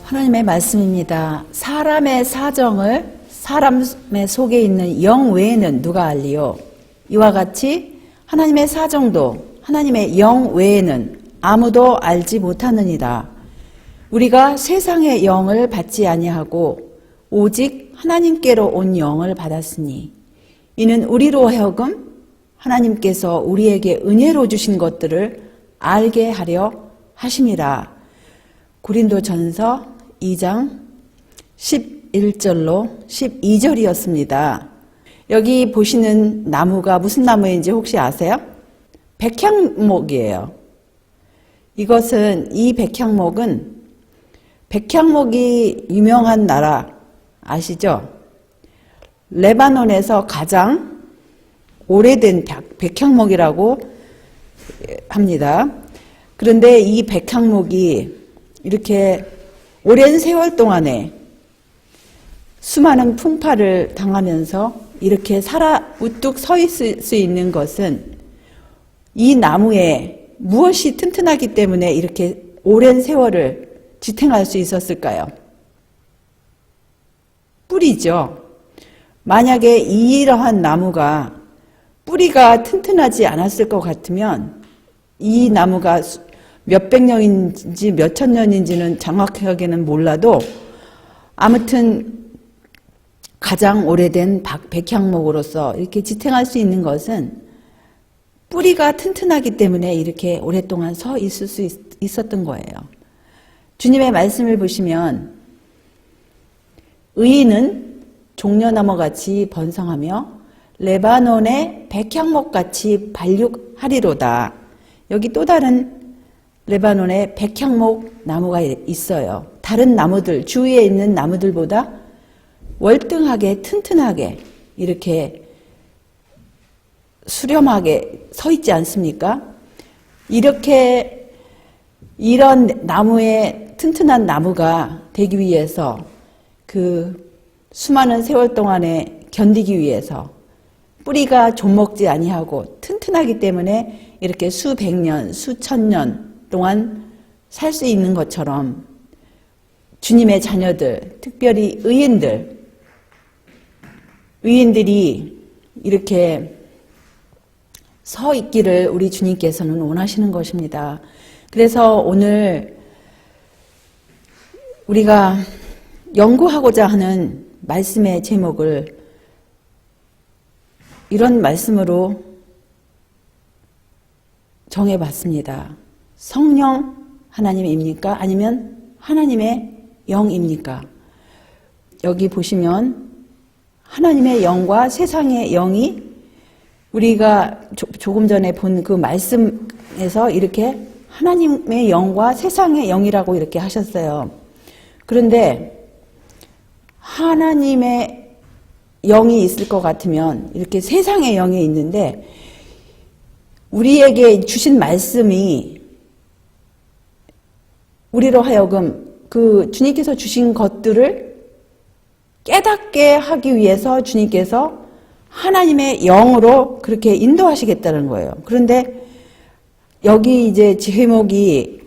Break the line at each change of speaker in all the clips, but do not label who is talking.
하나님의 말씀입니다. 사람의 사정을 사람의 속에 있는 영 외에는 누가 알리요? 이와 같이 하나님의 사정도 하나님의 영 외에는 아무도 알지 못하느니라. 우리가 세상의 영을 받지 아니하고 오직 하나님께로 온 영을 받았으니 이는 우리로 하여금 하나님께서 우리에게 은혜로 주신 것들을 알게 하려 하심이라. 고린도전서 2장 11절로 12절이었습니다. 여기 보시는 나무가 무슨 나무인지 혹시 아세요? 백향목이에요. 이 백향목은 백향목이 유명한 나라 아시죠? 레바논에서 가장 오래된 백향목이라고 합니다. 그런데 이 백향목이 이렇게 오랜 세월 동안에 수많은 풍파를 당하면서 이렇게 우뚝 서 있을 수 있는 것은 이 나무에 무엇이 튼튼하기 때문에 이렇게 오랜 세월을 지탱할 수 있었을까요? 뿌리죠. 만약에 이러한 나무가 뿌리가 튼튼하지 않았을 것 같으면 이 나무가 몇백 년인지 몇천 년인지는 정확하게는 몰라도 아무튼 가장 오래된 백향목으로서 이렇게 지탱할 수 있는 것은 뿌리가 튼튼하기 때문에 이렇게 오랫동안 서 있을 수 있었던 거예요. 주님의 말씀을 보시면 의인은 종려나무같이 번성하며 레바논의 백향목같이 발육하리로다. 여기 또 다른 레바논의 백향목 나무가 있어요. 다른 나무들, 주위에 있는 나무들보다 월등하게 튼튼하게 이렇게 수렴하게 서 있지 않습니까? 이런 나무의 튼튼한 나무가 되기 위해서 그 수많은 세월 동안에 견디기 위해서 뿌리가 좀먹지 아니하고 튼튼하기 때문에 이렇게 수백 년, 수천 년 동안 살 수 있는 것처럼 주님의 자녀들, 특별히 의인들이 이렇게 서 있기를 우리 주님께서는 원하시는 것입니다. 그래서 오늘 우리가 연구하고자 하는 말씀의 제목을 이런 말씀으로 정해봤습니다. 성령 하나님입니까? 아니면 하나님의 영입니까? 여기 보시면 하나님의 영과 세상의 영이 우리가 조금 전에 본 그 말씀에서 이렇게 하나님의 영과 세상의 영이라고 이렇게 하셨어요. 그런데 하나님의 영이 있을 것 같으면 이렇게 세상의 영이 있는데 우리에게 주신 말씀이 우리로 하여금 그 주님께서 주신 것들을 깨닫게 하기 위해서 주님께서 하나님의 영으로 그렇게 인도하시겠다는 거예요. 그런데 여기 이제 제목이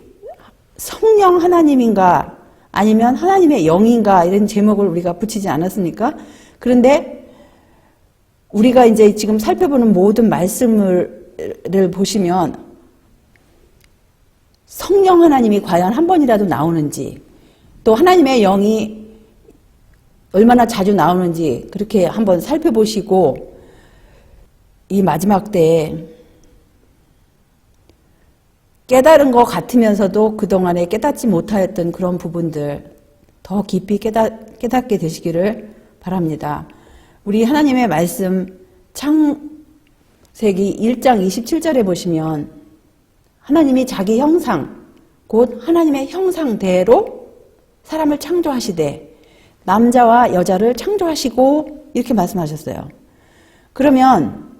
성령 하나님인가 아니면 하나님의 영인가 이런 제목을 우리가 붙이지 않았습니까? 그런데 우리가 이제 지금 살펴보는 모든 말씀을 보시면 성령 하나님이 과연 한 번이라도 나오는지 또 하나님의 영이 얼마나 자주 나오는지 그렇게 한번 살펴보시고 이 마지막 때에 깨달은 것 같으면서도 그동안에 깨닫지 못하였던 그런 부분들 더 깊이 깨닫게 되시기를 바랍니다. 우리 하나님의 말씀 창세기 1장 27절에 보시면 하나님이 자기 형상, 곧 하나님의 형상대로 사람을 창조하시되 남자와 여자를 창조하시고 이렇게 말씀하셨어요. 그러면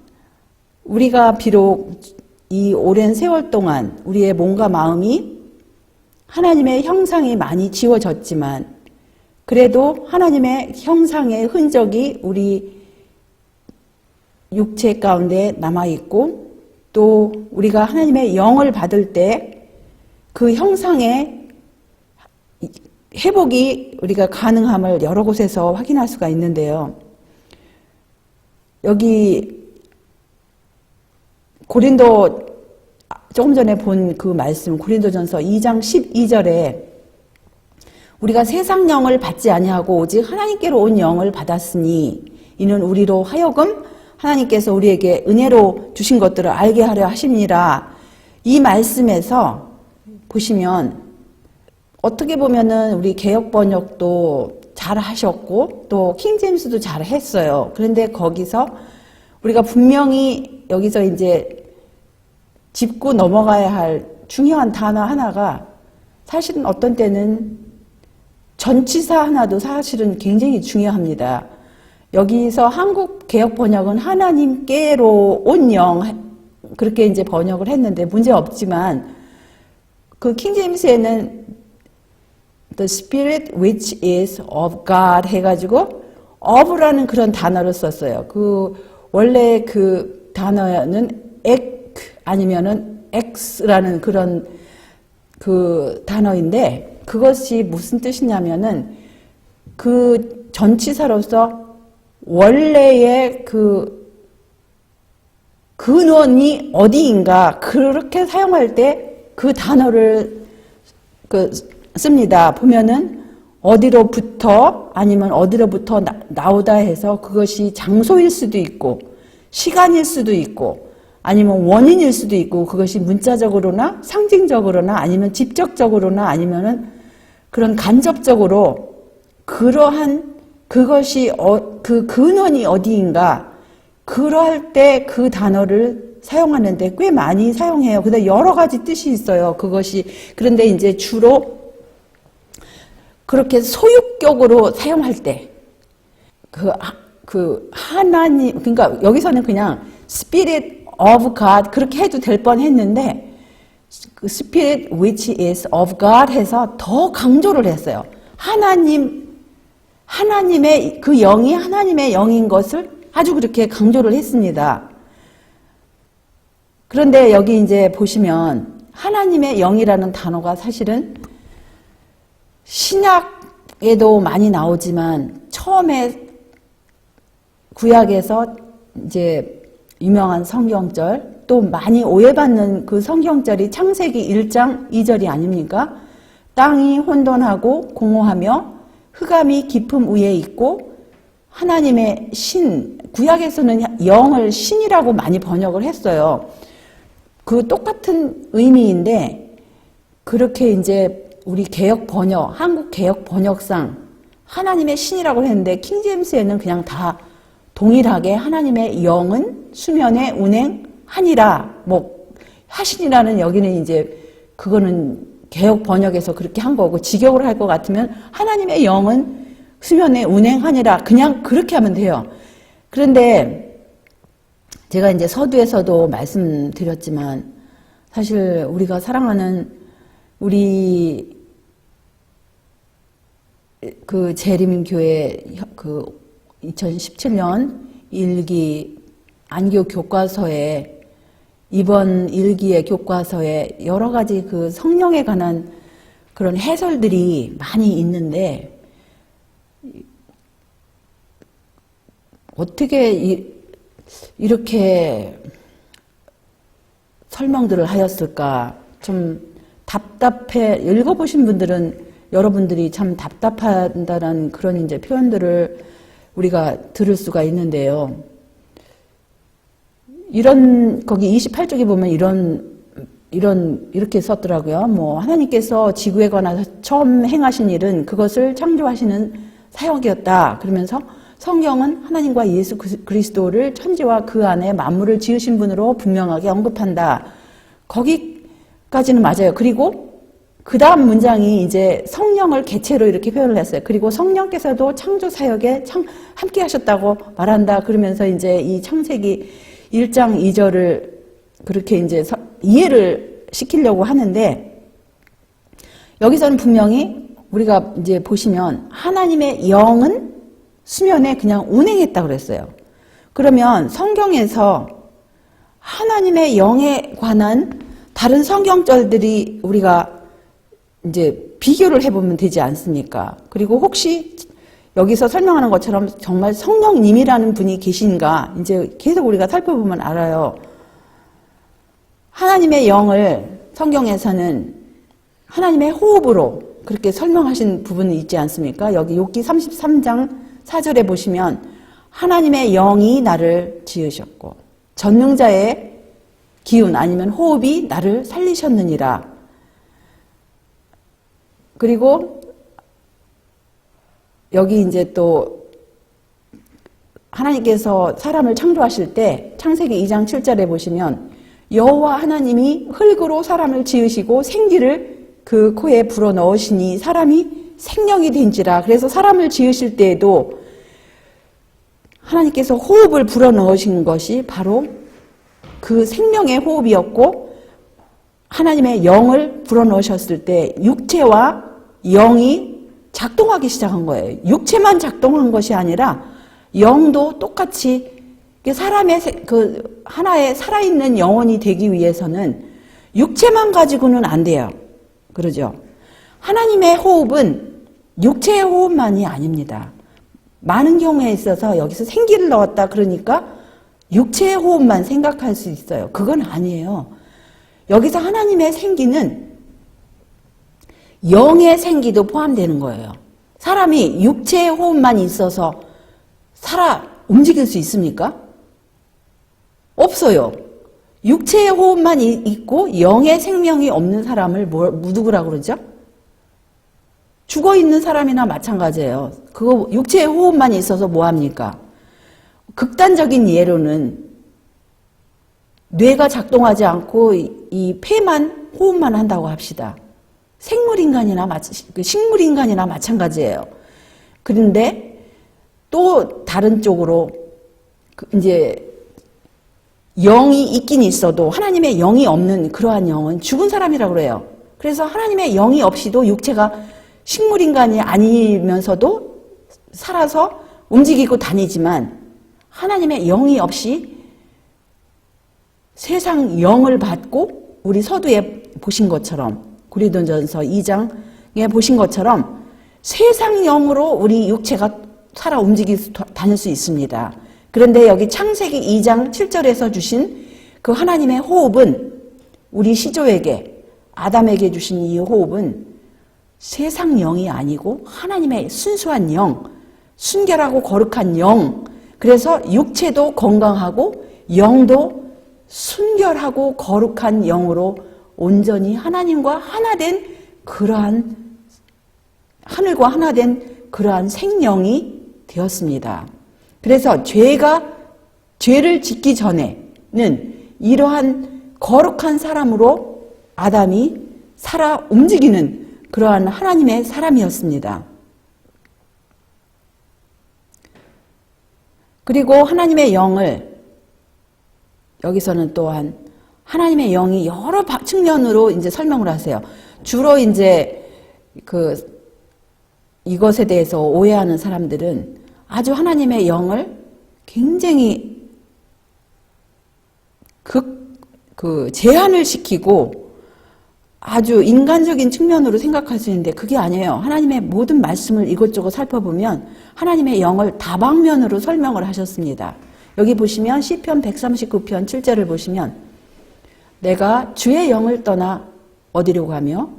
우리가 비록 이 오랜 세월 동안 우리의 몸과 마음이 하나님의 형상이 많이 지워졌지만 그래도 하나님의 형상의 흔적이 우리 육체 가운데 남아있고 또 우리가 하나님의 영을 받을 때 그 형상의 회복이 우리가 가능함을 여러 곳에서 확인할 수가 있는데요. 여기 고린도 조금 전에 본 그 말씀 고린도전서 2장 12절에 우리가 세상 영을 받지 아니하고 오직 하나님께로 온 영을 받았으니 이는 우리로 하여금 하나님께서 우리에게 은혜로 주신 것들을 알게 하려 하심이라. 이 말씀에서 보시면 어떻게 보면은 우리 개역 번역도 잘 하셨고 또 킹제임스도 잘 했어요. 그런데 거기서 우리가 분명히 여기서 이제 짚고 넘어가야 할 중요한 단어 하나가 사실은 어떤 때는 전치사 하나도 사실은 굉장히 중요합니다. 여기서 한국 개역 번역은 하나님께로 온 영 그렇게 이제 번역을 했는데 문제 없지만 그 킹제임스에는 The Spirit which is of God 해가지고 of라는 그런 단어를 썼어요. 그 원래 그 단어는 ek 아니면은 x라는 그런 그 단어인데 그것이 무슨 뜻이냐면은 그 전치사로서 원래의 그 근원이 어디인가 그렇게 사용할 때 그 단어를 씁니다. 보면은 어디로부터 아니면 어디로부터 나오다 해서 그것이 장소일 수도 있고 시간일 수도 있고 아니면 원인일 수도 있고 그것이 문자적으로나 상징적으로나 아니면 직접적으로나 아니면은 그런 간접적으로 그러한 그것이 그 근원이 어디인가 그럴 때 그 단어를 사용하는데 꽤 많이 사용해요. 근데 여러 가지 뜻이 있어요. 그것이 그런데 이제 주로 그렇게 소유격으로 사용할 때 그 하나님 그러니까 여기서는 그냥 Spirit of God 그렇게 해도 될 뻔했는데 그 Spirit which is of God 해서 더 강조를 했어요. 하나님의 그 영이 하나님의 영인 것을 아주 그렇게 강조를 했습니다. 그런데 여기 이제 보시면 하나님의 영이라는 단어가 사실은 신약에도 많이 나오지만 처음에 구약에서 이제 유명한 성경절 또 많이 오해받는 그 성경절이 창세기 1장 2절이 아닙니까? 땅이 혼돈하고 공허하며 흑암이 깊음 위에 있고 하나님의 신, 구약에서는 영을 신이라고 많이 번역을 했어요. 그 똑같은 의미인데 그렇게 이제 우리 개역 번역, 한국 개역 번역상 하나님의 신이라고 했는데 킹제임스에는 그냥 다 동일하게 하나님의 영은 수면에 운행하니라 뭐 하시니라는 여기는 이제 그거는 개역 번역에서 그렇게 한 거고 직역을 할 것 같으면 하나님의 영은 수면에 운행하니라 그냥 그렇게 하면 돼요. 그런데 제가 이제 서두에서도 말씀드렸지만 사실 우리가 사랑하는 우리 그 재림교회 그 2017년 1기 안교 교과서에 이번 1기의 교과서에 여러 가지 그 성령에 관한 그런 해설들이 많이 있는데 어떻게 이렇게 설명들을 하였을까 좀 답답해 읽어보신 분들은 여러분들이 참 답답하다는 그런 이제 표현들을 우리가 들을 수가 있는데요. 거기 28쪽에 보면 이렇게 썼더라고요. 뭐, 하나님께서 지구에 관해서 처음 행하신 일은 그것을 창조하시는 사역이었다. 그러면서 성경은 하나님과 예수 그리스도를 천지와 그 안에 만물을 지으신 분으로 분명하게 언급한다. 거기까지는 맞아요. 그리고 그 다음 문장이 이제 성령을 개체로 이렇게 표현을 했어요. 그리고 성령께서도 창조 사역에 함께 하셨다고 말한다. 그러면서 이제 이 창세기 1장 2절을 그렇게 이제 이해를 시키려고 하는데 여기서는 분명히 우리가 이제 보시면 하나님의 영은 수면에 그냥 운행했다고 그랬어요. 그러면 성경에서 하나님의 영에 관한 다른 성경절들이 우리가 이제 비교를 해보면 되지 않습니까? 그리고 혹시 여기서 설명하는 것처럼 정말 성령님이라는 분이 계신가 이제 계속 우리가 살펴보면 알아요. 하나님의 영을 성경에서는 하나님의 호흡으로 그렇게 설명하신 부분이 있지 않습니까? 여기 욥기 33장 4절에 보시면 하나님의 영이 나를 지으셨고 전능자의 기운 아니면 호흡이 나를 살리셨느니라. 그리고 여기 이제 또 하나님께서 사람을 창조하실 때 창세기 2장 7절에 보시면 여호와 하나님이 흙으로 사람을 지으시고 생기를 그 코에 불어넣으시니 사람이 생명이 된지라. 그래서 사람을 지으실 때에도 하나님께서 호흡을 불어넣으신 것이 바로 그 생명의 호흡이었고 하나님의 영을 불어넣으셨을 때 육체와 영이 작동하기 시작한 거예요. 육체만 작동한 것이 아니라 영도 똑같이 사람의 그 하나의 살아있는 영혼이 되기 위해서는 육체만 가지고는 안 돼요. 그러죠? 하나님의 호흡은 육체의 호흡만이 아닙니다. 많은 경우에 있어서 여기서 생기를 넣었다 그러니까 육체의 호흡만 생각할 수 있어요. 그건 아니에요. 여기서 하나님의 생기는 영의 생기도 포함되는 거예요. 사람이 육체의 호흡만 있어서 움직일 수 있습니까? 없어요. 육체의 호흡만 있고 영의 생명이 없는 사람을 누구라고 그러죠? 죽어있는 사람이나 마찬가지예요. 그거 육체의 호흡만 있어서 뭐합니까? 극단적인 예로는 뇌가 작동하지 않고 이 폐만 호흡만 한다고 합시다. 식물인간이나 마찬가지예요. 그런데 또 다른 쪽으로 이제 영이 있긴 있어도 하나님의 영이 없는 그러한 영은 죽은 사람이라고 그래요. 그래서 하나님의 영이 없이도 육체가 식물인간이 아니면서도 살아서 움직이고 다니지만 하나님의 영이 없이 세상 영을 받고 우리 서두에 보신 것처럼 고린도전서 2장에 보신 것처럼 세상 영으로 우리 육체가 살아 움직이고 다닐 수 있습니다. 그런데 여기 창세기 2장 7절에서 주신 그 하나님의 호흡은 우리 시조에게 아담에게 주신 이 호흡은 세상 영이 아니고 하나님의 순수한 영, 순결하고 거룩한 영. 그래서 육체도 건강하고 영도 순결하고 거룩한 영으로 온전히 하나님과 하나된 그러한 하늘과 하나된 그러한 생명이 되었습니다. 그래서 죄를 짓기 전에는 이러한 거룩한 사람으로 아담이 살아 움직이는 그러한 하나님의 사람이었습니다. 그리고 하나님의 영을 여기서는 또한 하나님의 영이 여러 측면으로 이제 설명을 하세요. 주로 이제 이것에 대해서 오해하는 사람들은 아주 하나님의 영을 굉장히 제한을 시키고 아주 인간적인 측면으로 생각할 수 있는데 그게 아니에요. 하나님의 모든 말씀을 이것저것 살펴보면 하나님의 영을 다방면으로 설명을 하셨습니다. 여기 보시면 시편 139편 7절을 보시면 내가 주의 영을 떠나 어디로 가며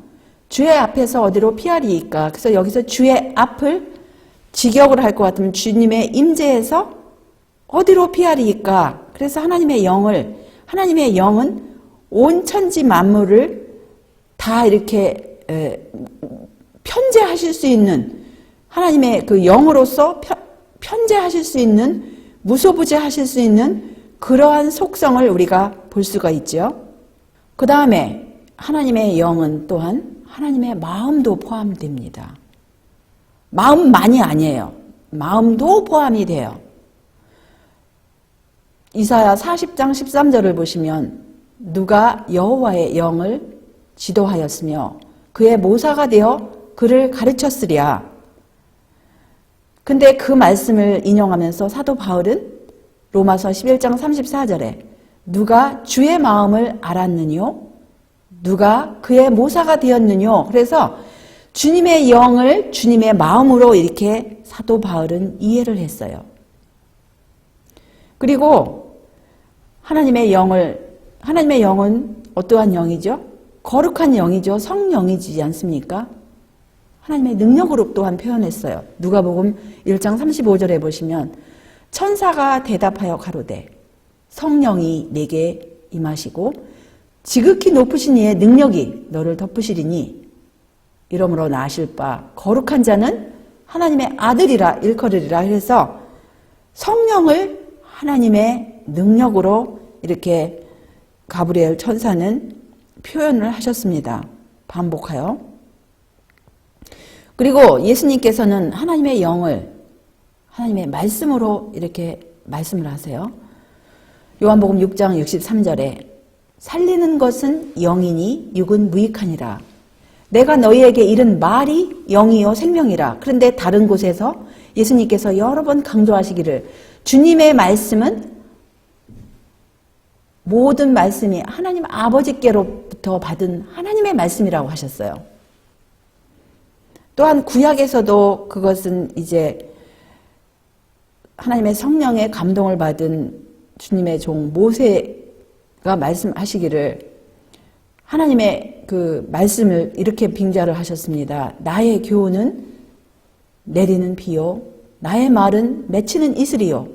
주의 앞에서 어디로 피하리이까. 그래서 여기서 주의 앞을 직역을 할 것 같으면 주님의 임재에서 어디로 피하리이까. 그래서 하나님의 영은 온 천지 만물을 다 이렇게 편재하실 수 있는 하나님의 그 영으로서 편재하실 수 있는 무소부재하실 수 있는 그러한 속성을 우리가 볼 수가 있죠. 그 다음에 하나님의 영은 또한 하나님의 마음도 포함됩니다. 마음만이 아니에요. 마음도 포함이 돼요. 이사야 40장 13절을 보시면 누가 여호와의 영을 지도하였으며 그의 모사가 되어 그를 가르쳤으랴. 근데 그 말씀을 인용하면서 사도 바울은 로마서 11장 34절에 누가 주의 마음을 알았느뇨? 누가 그의 모사가 되었느뇨? 그래서 주님의 영을 주님의 마음으로 이렇게 사도 바울은 이해를 했어요. 그리고 하나님의 영은 어떠한 영이죠? 거룩한 영이죠. 성령이지 않습니까? 하나님의 능력으로 또한 표현했어요. 누가복음 1장 35절에 보시면 천사가 대답하여 가로되 성령이 내게 임하시고 지극히 높으신 이의 능력이 너를 덮으시리니 이러므로 나으실 바 거룩한 자는 하나님의 아들이라 일컬으리라 해서 성령을 하나님의 능력으로 이렇게 가브리엘 천사는 표현을 하셨습니다. 반복하여. 그리고 예수님께서는 하나님의 영을 하나님의 말씀으로 이렇게 말씀을 하세요. 요한복음 6장 63절에 살리는 것은 영이니 육은 무익하니라. 내가 너희에게 이른 말이 영이요 생명이라. 그런데 다른 곳에서 예수님께서 여러 번 강조하시기를 주님의 말씀은 모든 말씀이 하나님 아버지께로부터 받은 하나님의 말씀이라고 하셨어요. 또한 구약에서도 그것은 이제 하나님의 성령의 감동을 받은 주님의 종 모세가 말씀하시기를 하나님의 그 말씀을 이렇게 빙자를 하셨습니다. 나의 교훈은 내리는 비요, 나의 말은 맺히는 이슬이요,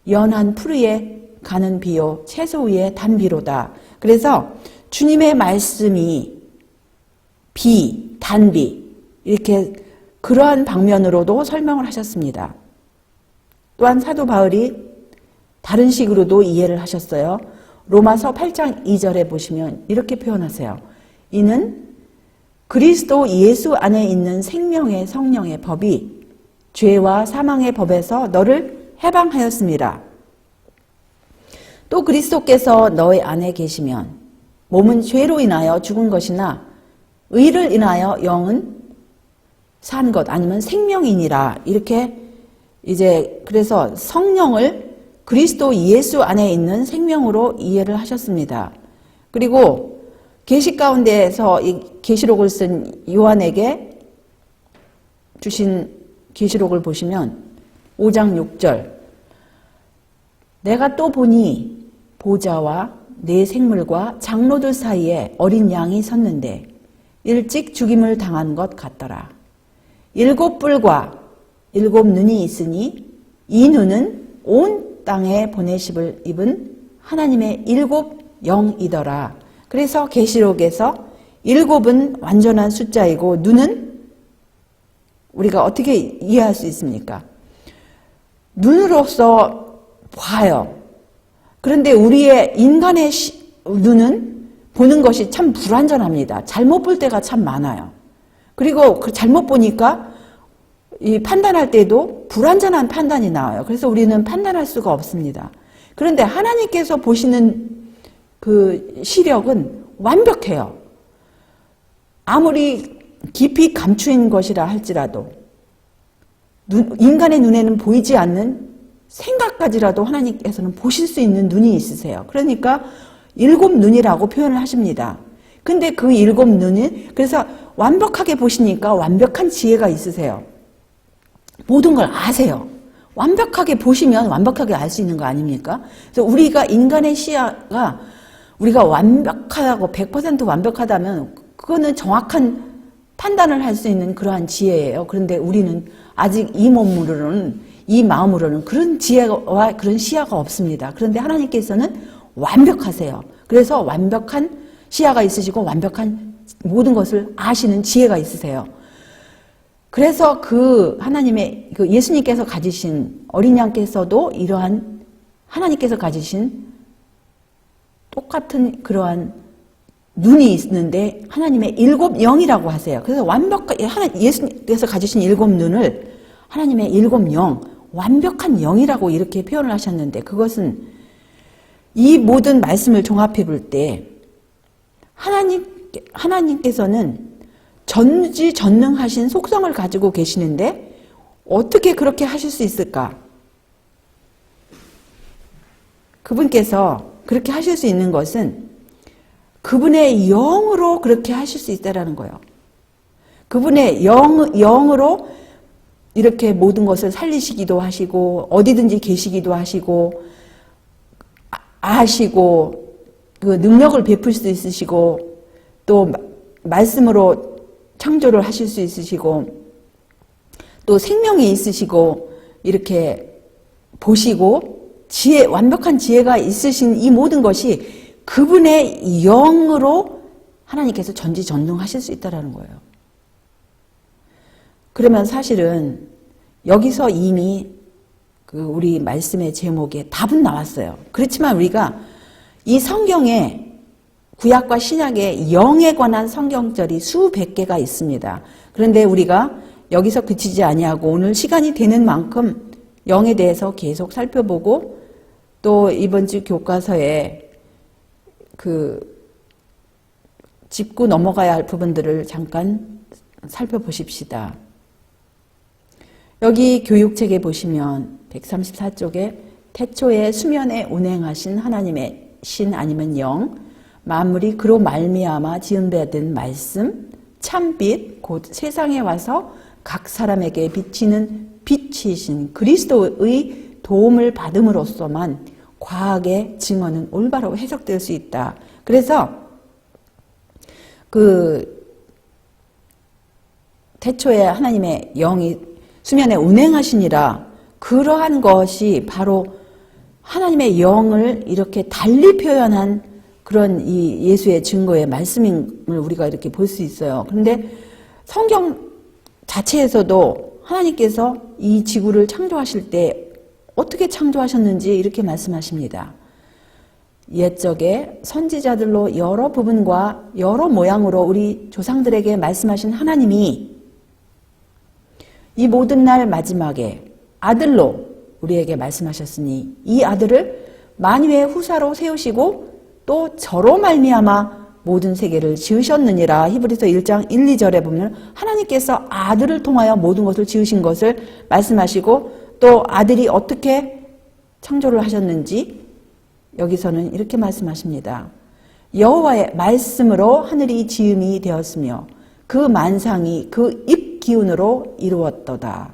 연한 풀 위에 가는 비요, 채소 위에 단 비로다. 그래서 주님의 말씀이 비, 단비 이렇게 그러한 방면으로도 설명을 하셨습니다. 또한 사도 바울이 다른 식으로도 이해를 하셨어요. 로마서 8장 2절에 보시면 이렇게 표현하세요. 이는 그리스도 예수 안에 있는 생명의 성령의 법이 죄와 사망의 법에서 너를 해방하였습니다. 또 그리스도께서 너희 안에 계시면 몸은 죄로 인하여 죽은 것이나 의를 인하여 영은 산 것 아니면 생명이니라. 이렇게 이제 그래서 성령을 그리스도 예수 안에 있는 생명으로 이해를 하셨습니다. 그리고 계시 가운데에서 이 계시록을 쓴 요한에게 주신 계시록을 보시면 5장 6절 내가 또 보니 보좌와 네 생물과 장로들 사이에 어린 양이 섰는데 일찍 죽임을 당한 것 같더라. 7 뿔과 7 눈이 있으니 이 눈은 온 땅에 보내심을 입은 하나님의 7 영이더라. 그래서 계시록에서 7은 완전한 숫자이고 눈은 우리가 어떻게 이해할 수 있습니까? 눈으로서 봐요. 그런데 우리의 인간의 눈은 보는 것이 참 불완전합니다. 잘못 볼 때가 참 많아요. 그리고 그 잘못 보니까 이 판단할 때도 불완전한 판단이 나와요. 그래서 우리는 판단할 수가 없습니다. 그런데 하나님께서 보시는 그 시력은 완벽해요. 아무리 깊이 감추인 것이라 할지라도 인간의 눈에는 보이지 않는 생각까지라도 하나님께서는 보실 수 있는 눈이 있으세요. 그러니까 7 눈이라고 표현을 하십니다. 근데 그 7 눈이 그래서 완벽하게 보시니까 완벽한 지혜가 있으세요. 모든 걸 아세요. 완벽하게 보시면 완벽하게 알 수 있는 거 아닙니까? 그래서 우리가 인간의 시야가 우리가 완벽하다고 100% 완벽하다면 그거는 정확한 판단을 할 수 있는 그러한 지혜예요. 그런데 우리는 아직 이 몸으로는 이 마음으로는 그런 지혜와 그런 시야가 없습니다. 그런데 하나님께서는 완벽하세요. 그래서 완벽한 시야가 있으시고 완벽한 모든 것을 아시는 지혜가 있으세요. 그래서 그 하나님의 그 예수님께서 가지신 어린 양께서도 이러한 하나님께서 가지신 똑같은 그러한 눈이 있는데 하나님의 7 영이라고 하세요. 그래서 예수님께서 가지신 7 눈을 하나님의 7 영, 완벽한 영이라고 이렇게 표현을 하셨는데 그것은 이 모든 말씀을 종합해 볼 때 하나님께서는 전지전능하신 속성을 가지고 계시는데 어떻게 그렇게 하실 수 있을까? 그분께서 그렇게 하실 수 있는 것은 그분의 영으로 그렇게 하실 수 있다라는 거예요. 그분의 영으로 이렇게 모든 것을 살리시기도 하시고 어디든지 계시기도 하시고 아시고 그 능력을 베풀 수 있으시고 또 말씀으로 창조를 하실 수 있으시고 또 생명이 있으시고 이렇게 보시고 완벽한 지혜가 있으신 이 모든 것이 그분의 영으로 하나님께서 전지전능하실 수 있다는 거예요. 그러면 사실은 여기서 이미 우리 말씀의 제목에 답은 나왔어요. 그렇지만 우리가 이 성경에 구약과 신약의 영에 관한 성경절이 수백 개가 있습니다. 그런데 우리가 여기서 그치지 아니하고 오늘 시간이 되는 만큼 영에 대해서 계속 살펴보고 또 이번 주 교과서에 짚고 넘어가야 할 부분들을 잠깐 살펴보십시다. 여기 교육책에 보시면 134쪽에 태초에 수면에 운행하신 하나님의 신 아니면 영, 만물이 그로 말미암아 지음받은 말씀, 참빛 곧 세상에 와서 각 사람에게 비치는 빛이신 그리스도의 도움을 받음으로써만 과학의 증언은 올바로 해석될 수 있다. 그래서 태초에 하나님의 영이 수면에 운행하시니라, 그러한 것이 바로 하나님의 영을 이렇게 달리 표현한 그런 이 예수의 증거의 말씀임을 우리가 이렇게 볼 수 있어요. 그런데 성경 자체에서도 하나님께서 이 지구를 창조하실 때 어떻게 창조하셨는지 이렇게 말씀하십니다. 옛적에 선지자들로 여러 부분과 여러 모양으로 우리 조상들에게 말씀하신 하나님이 이 모든 날 마지막에 아들로 우리에게 말씀하셨으니 이 아들을 만유의 후사로 세우시고 또 저로 말미암아 모든 세계를 지으셨느니라. 히브리서 1장 1, 2절에 보면 하나님께서 아들을 통하여 모든 것을 지으신 것을 말씀하시고 또 아들이 어떻게 창조를 하셨는지 여기서는 이렇게 말씀하십니다. 여호와의 말씀으로 하늘이 지음이 되었으며 그 만상이 그 입 기운으로 이루었도다.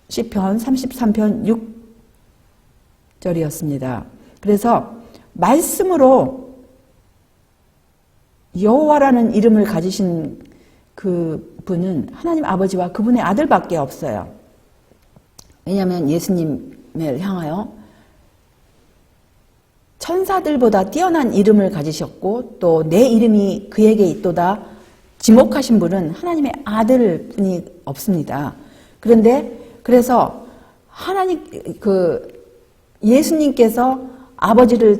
시편 33편 6절이었습니다. 그래서 말씀으로 여호와라는 이름을 가지신 그 분은 하나님 아버지와 그분의 아들밖에 없어요. 왜냐하면 예수님을 향하여 천사들보다 뛰어난 이름을 가지셨고 또 내 이름이 그에게 있도다 지목하신 분은 하나님의 아들뿐이 없습니다. 그래서 하나님 예수님께서 아버지를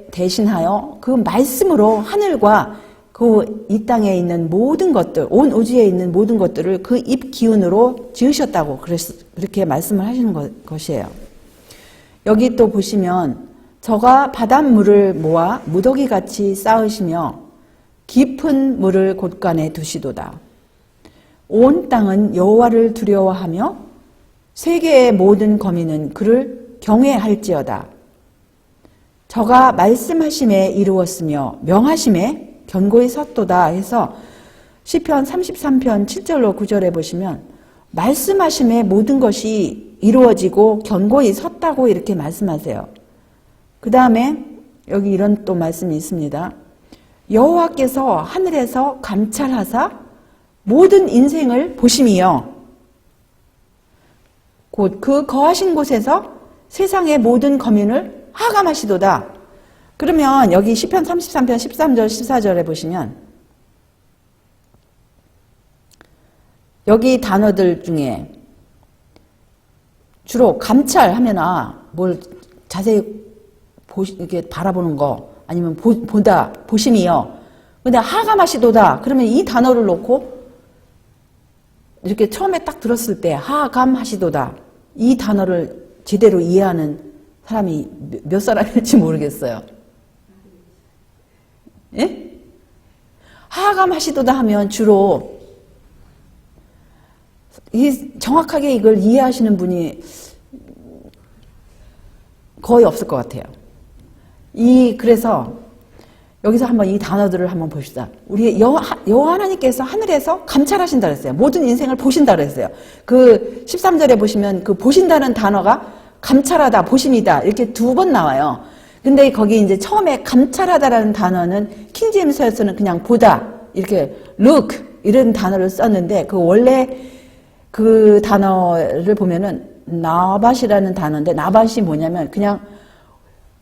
대신하여 그 말씀으로 하늘과 이 땅에 있는 모든 것들, 온 우주에 있는 모든 것들을 그 입 기운으로 지으셨다고 그렇게 말씀을 하시는 것이에요. 여기 또 보시면 저가 바닷물을 모아 무더기같이 쌓으시며 깊은 물을 곳간에 두시도다. 온 땅은 여호와를 두려워하며 세계의 모든 거민은 그를 경외할지어다. 저가 말씀하심에 이루었으며 명하심에 견고히 섰도다 해서 시편 33편 7절로 9절에 보시면 말씀하심에 모든 것이 이루어지고 견고히 섰다고 이렇게 말씀하세요. 그 다음에 여기 이런 또 말씀이 있습니다. 여호와께서 하늘에서 감찰하사 모든 인생을 보심이요 곧 그 거하신 곳에서 세상의 모든 거민을 하감하시도다. 그러면 여기 시편 33편 13절 14절에 보시면 여기 단어들 중에 주로 감찰하면 뭘 자세히 이렇게 바라보는 거 아니면 보심이요. 근데 하감하시도다. 그러면 이 단어를 놓고 이렇게 처음에 딱 들었을 때 하감하시도다. 이 단어를 제대로 이해하는 사람이 몇 사람일지 모르겠어요. 예? 하감하시도다 하면 주로 정확하게 이걸 이해하시는 분이 거의 없을 것 같아요. 그래서 여기서 한번 이 단어들을 한번 봅시다. 우리 여호와 하나님께서 하늘에서 감찰하신다 그랬어요. 모든 인생을 보신다 그랬어요. 그 13절에 보시면 그 보신다는 단어가 감찰하다, 보심이다 이렇게 2번 나와요. 근데 거기 이제 처음에 감찰하다라는 단어는 킹제임스에서는 그냥 보다 이렇게 look 이런 단어를 썼는데 그 원래 그 단어를 보면은 나밧이라는 단어인데 나밧이 뭐냐면 그냥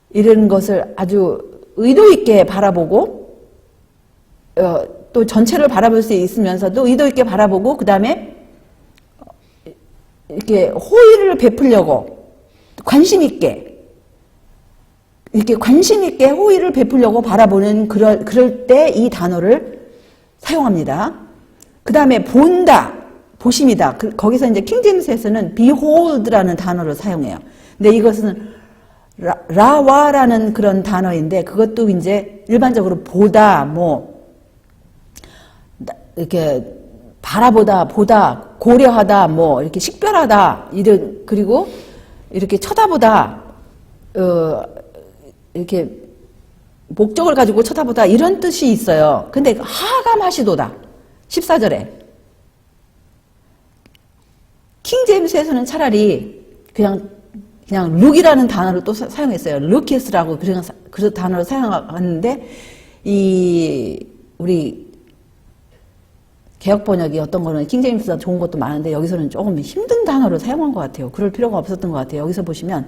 이런 것을 아주 의도 있게 바라보고 또 전체를 바라볼 수 있으면서도 의도 있게 바라보고 그 다음에 이렇게 호의를 베풀려고 관심 있게 이렇게 관심 있게 호의를 베풀려고 바라보는 그럴 때 이 단어를 사용합니다. 그 다음에 본다, 보심이다. 거기서 이제 킹제임스에서는 behold라는 단어를 사용해요. 근데 이것은 라와라는 그런 단어인데 그것도 이제 일반적으로 보다 뭐 이렇게 바라보다 보다 고려하다 뭐 이렇게 식별하다 이런 그리고 이렇게 쳐다보다 이렇게 목적을 가지고 쳐다보다 이런 뜻이 있어요. 근데 하감하시도다 14절에 킹제임스에서는 차라리 그냥 룩이라는 단어를 또 사용했어요. 루키스라고 그 단어를 사용하는데 우리 개역 번역이 어떤 거는 킹제임스가 좋은 것도 많은데 여기서는 조금 힘든 단어를 사용한 것 같아요. 그럴 필요가 없었던 것 같아요. 여기서 보시면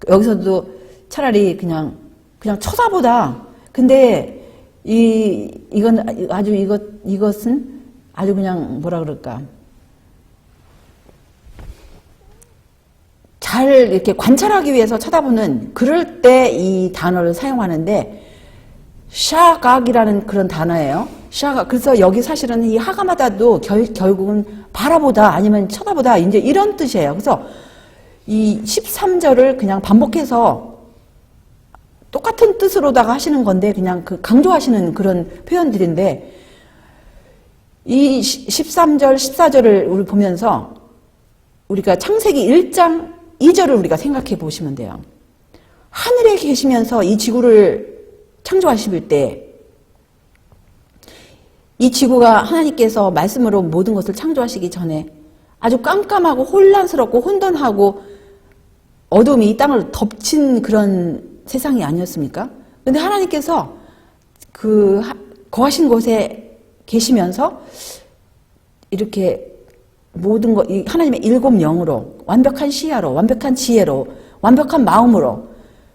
여기서도 차라리 그냥 쳐다보다. 근데 이것은 아주 그냥 뭐라 그럴까? 잘 이렇게 관찰하기 위해서 쳐다보는 그럴 때 이 단어를 사용하는데 샤각이라는 그런 단어예요. 샤각. 그래서 여기 사실은 이 하감하다도 결국은 바라보다 아니면 쳐다보다 이제 이런 뜻이에요. 그래서 이 13절을 그냥 반복해서 똑같은 뜻으로다가 하시는 건데 그냥 그 강조하시는 그런 표현들인데 이 13절, 14절을 우리 보면서 우리가 창세기 1장 2절을 우리가 생각해 보시면 돼요. 하늘에 계시면서 이 지구를 창조하실 때 이 지구가 하나님께서 말씀으로 모든 것을 창조하시기 전에 아주 깜깜하고 혼란스럽고 혼돈하고 어둠이 이 땅을 덮친 그런 세상이 아니었습니까? 그런데 하나님께서 그 거하신 곳에 계시면서 이렇게 모든 것, 하나님의 7영으로, 완벽한 시야로, 완벽한 지혜로, 완벽한 마음으로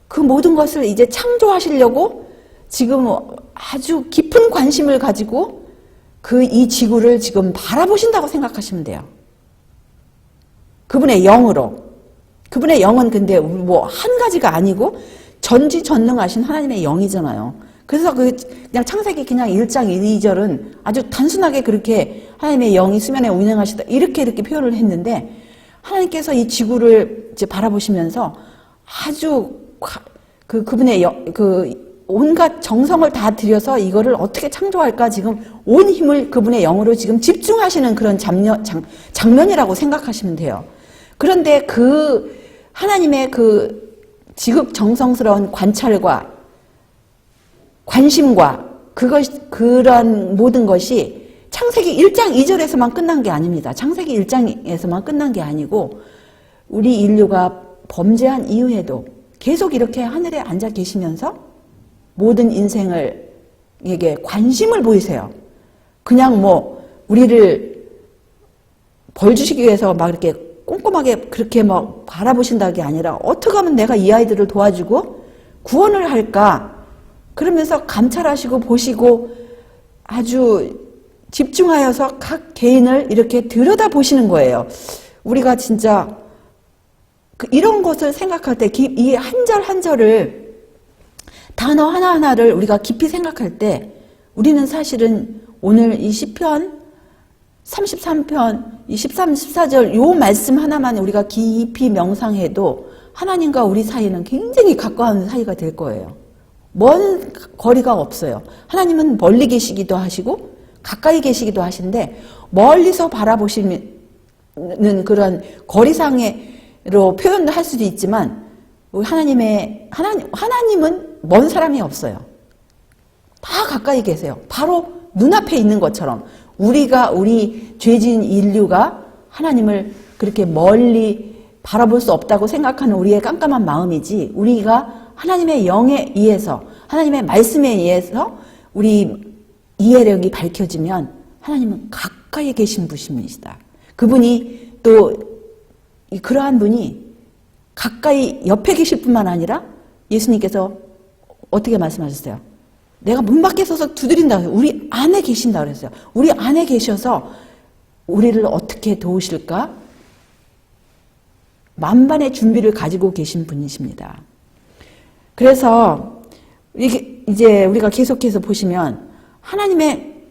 그 모든 것을 이제 창조하시려고 지금 아주 깊은 관심을 가지고 이 지구를 지금 바라보신다고 생각하시면 돼요. 그분의 영으로. 그분의 영은 근데 뭐 한 가지가 아니고 전지전능하신 하나님의 영이잖아요. 그래서 그냥 창세기 그냥 1장 2절은 아주 단순하게 그렇게 하나님의 영이 수면에 운행하시다 이렇게 표현을 했는데 하나님께서 이 지구를 이제 바라보시면서 아주 그분의 온갖 정성을 다 들여서 이거를 어떻게 창조할까 지금 온 힘을 그분의 영으로 지금 집중하시는 그런 장면이라고 생각하시면 돼요. 그런데 그 하나님의 그 지극정성스러운 관찰과 관심과 그런 모든 것이 창세기 1장 2절에서만 끝난 게 아닙니다. 창세기 1장에서만 끝난 게 아니고 우리 인류가 범죄한 이후에도 계속 이렇게 하늘에 앉아 계시면서 모든 인생에게 관심을 보이세요. 그냥 뭐 우리를 벌 주시기 위해서 막 이렇게 꼼꼼하게 그렇게 막 바라보신다는 게 아니라 어떻게 하면 내가 이 아이들을 도와주고 구원을 할까? 그러면서 감찰하시고 보시고 아주 집중하여서 각 개인을 이렇게 들여다보시는 거예요. 우리가 진짜 이런 것을 생각할 때 이 한 절 한 절을 단어 하나하나를 우리가 깊이 생각할 때 우리는 사실은 오늘 이 시편 33편 이 13, 14절 요 말씀 하나만 우리가 깊이 명상해도 하나님과 우리 사이는 굉장히 가까운 사이가 될 거예요. 먼 거리가 없어요. 하나님은 멀리 계시기도 하시고 가까이 계시기도 하신데 멀리서 바라보시는 그런 거리상으로 표현을 할 수도 있지만 하나님은 먼 사람이 없어요. 다 가까이 계세요. 바로 눈앞에 있는 것처럼 우리 죄진 인류가 하나님을 그렇게 멀리 바라볼 수 없다고 생각하는 우리의 깜깜한 마음이지, 우리가 하나님의 영에 의해서, 하나님의 말씀에 의해서 우리 이해력이 밝혀지면 하나님은 가까이 계신 분이시다. 그분이 또 그러한 분이 가까이 옆에 계실 뿐만 아니라 예수님께서 어떻게 말씀하셨어요? 내가 문 밖에 서서 두드린다. 우리 안에 계신다 그랬어요. 우리 안에 계셔서 우리를 어떻게 도우실까? 만반의 준비를 가지고 계신 분이십니다. 그래서 이제 우리가 계속해서 보시면 하나님의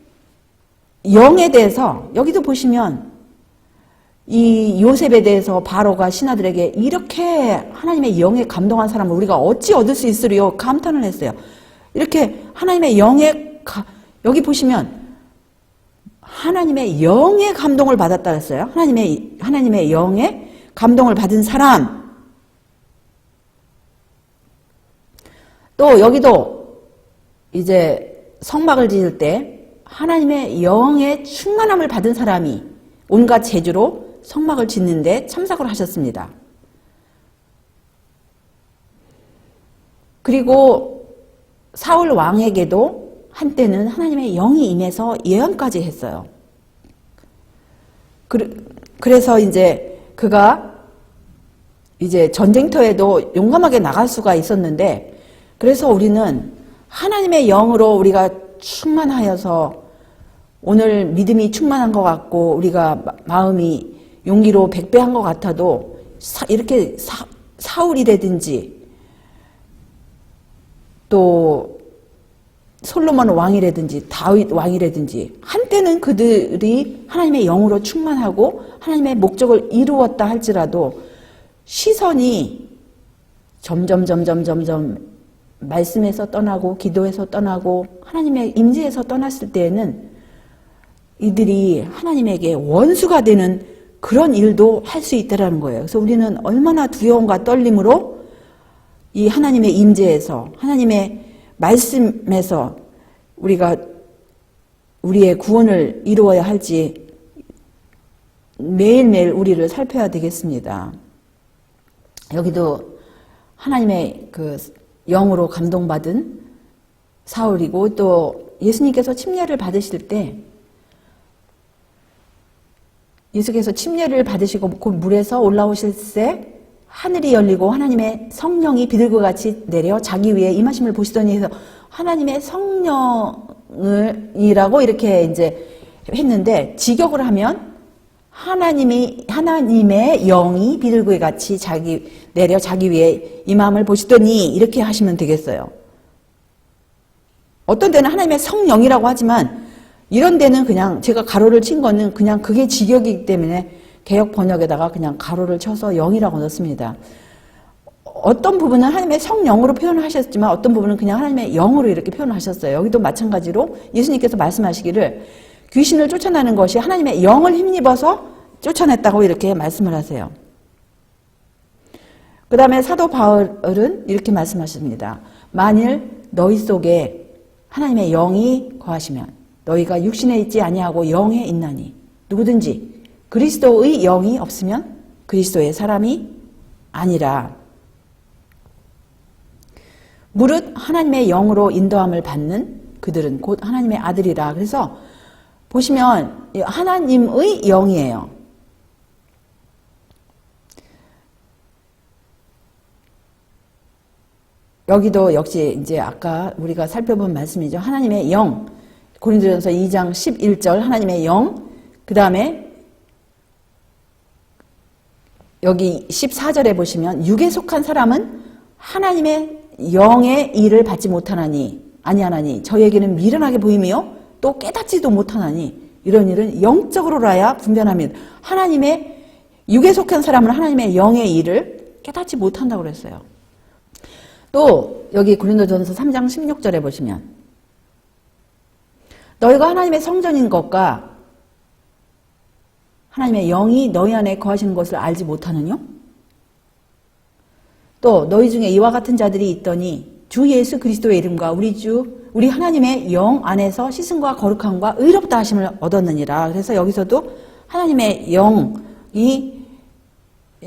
영에 대해서, 여기도 보시면 이 요셉에 대해서 바로가 신하들에게 이렇게 하나님의 영에 감동한 사람을 우리가 어찌 얻을 수 있으리요? 감탄을 했어요. 이렇게 하나님의 영에, 여기 보시면 하나님의 영에 감동을 받았다 했어요. 하나님의 영에 감동을 받은 사람. 또 여기도 이제 성막을 지을 때 하나님의 영의 충만함을 받은 사람이 온갖 재주로 성막을 짓는데 참석을 하셨습니다. 그리고 사울 왕에게도 한때는 하나님의 영이 임해서 예언까지 했어요. 그래서 이제 그가 이제 전쟁터에도 용감하게 나갈 수가 있었는데, 그래서 우리는 하나님의 영으로 우리가 충만하여서 오늘 믿음이 충만한 것 같고 우리가 마음이 용기로 백배한 것 같아도 이렇게 사울이라든지 또 솔로몬 왕이라든지 다윗 왕이라든지 한때는 그들이 하나님의 영으로 충만하고 하나님의 목적을 이루었다 할지라도 시선이 점점 말씀에서 떠나고 기도에서 떠나고 하나님의 임재에서 떠났을 때에는 이들이 하나님에게 원수가 되는 그런 일도 할 수 있다는 거예요. 그래서 우리는 얼마나 두려움과 떨림으로 이 하나님의 임재에서, 하나님의 말씀에서 우리가 우리의 구원을 이루어야 할지 매일매일 우리를 살펴야 되겠습니다. 여기도 하나님의 그 영으로 감동받은 사울이고, 또 예수님께서 침례를 받으실 때 예수께서 침례를 받으시고 그 물에서 올라오실 때 하늘이 열리고 하나님의 성령이 비둘기같이 내려 자기 위에 임하심을 보시더니 해서 하나님의 성령이라고 이렇게 이제 했는데, 직역을 하면 하나님의 영이 비둘기같이 내려 자기 위에 임함을 보시더니 이렇게 하시면 되겠어요. 어떤 데는 하나님의 성령이라고 하지만 이런 데는 그냥 제가 가로를 친 거는 그냥 그게 직역이기 때문에 개역 번역에다가 그냥 가로를 쳐서 영이라고 넣습니다. 어떤 부분은 하나님의 성령으로 표현을 하셨지만 어떤 부분은 그냥 하나님의 영으로 이렇게 표현을 하셨어요. 여기도 마찬가지로 예수님께서 말씀하시기를 귀신을 쫓아내는 것이 하나님의 영을 힘입어서 쫓아냈다고 이렇게 말씀을 하세요. 그 다음에 사도 바울은 이렇게 말씀하십니다. 만일 너희 속에 하나님의 영이 거하시면 너희가 육신에 있지 아니하고 영에 있나니, 누구든지 그리스도의 영이 없으면 그리스도의 사람이 아니라. 무릇 하나님의 영으로 인도함을 받는 그들은 곧 하나님의 아들이라. 그래서 보시면 하나님의 영이에요. 여기도 역시 이제 아까 우리가 살펴본 말씀이죠. 하나님의 영. 고린도전서 2장 11절 하나님의 영. 그 다음에 여기 14절에 보시면 육에 속한 사람은 하나님의 영의 일을 받지 못하나니 아니하나니 저에게는 미련하게 보이며 또 깨닫지도 못하나니 이런 일은 영적으로라야 분별합니다. 하나님의 육에 속한 사람은 하나님의 영의 일을 깨닫지 못한다고 그랬어요. 또 여기 고린도전서 3장 16절에 보시면 너희가 하나님의 성전인 것과 하나님의 영이 너희 안에 거하시는 것을 알지 못하느뇨? 또 너희 중에 이와 같은 자들이 있더니 주 예수 그리스도의 이름과 우리 하나님의 영 안에서 씻음과 거룩함과 의롭다 하심을 얻었느니라. 그래서 여기서도 하나님의 영이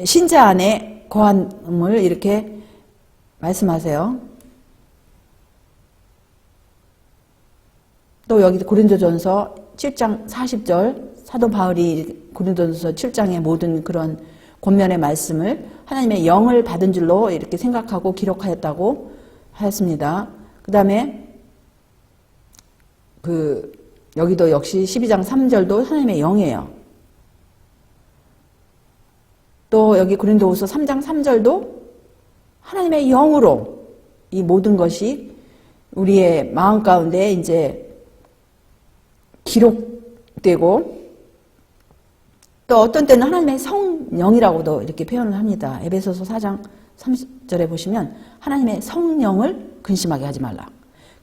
신자 안에 거함을 이렇게 말씀하세요. 또 여기 고린도전서 7장 40절 사도 바울이 고린도전서 7장의 모든 그런 권면의 말씀을 하나님의 영을 받은 줄로 이렇게 생각하고 기록하였다고 하였습니다. 그 다음에 여기도 역시 12장 3절도 하나님의 영이에요. 또 여기 고린도후서 3장 3절도 하나님의 영으로 이 모든 것이 우리의 마음 가운데 이제 기록되고, 또 어떤 때는 하나님의 성령이라고도 이렇게 표현을 합니다. 에베소서 4장 30절에 보시면 하나님의 성령을 근심하게 하지 말라.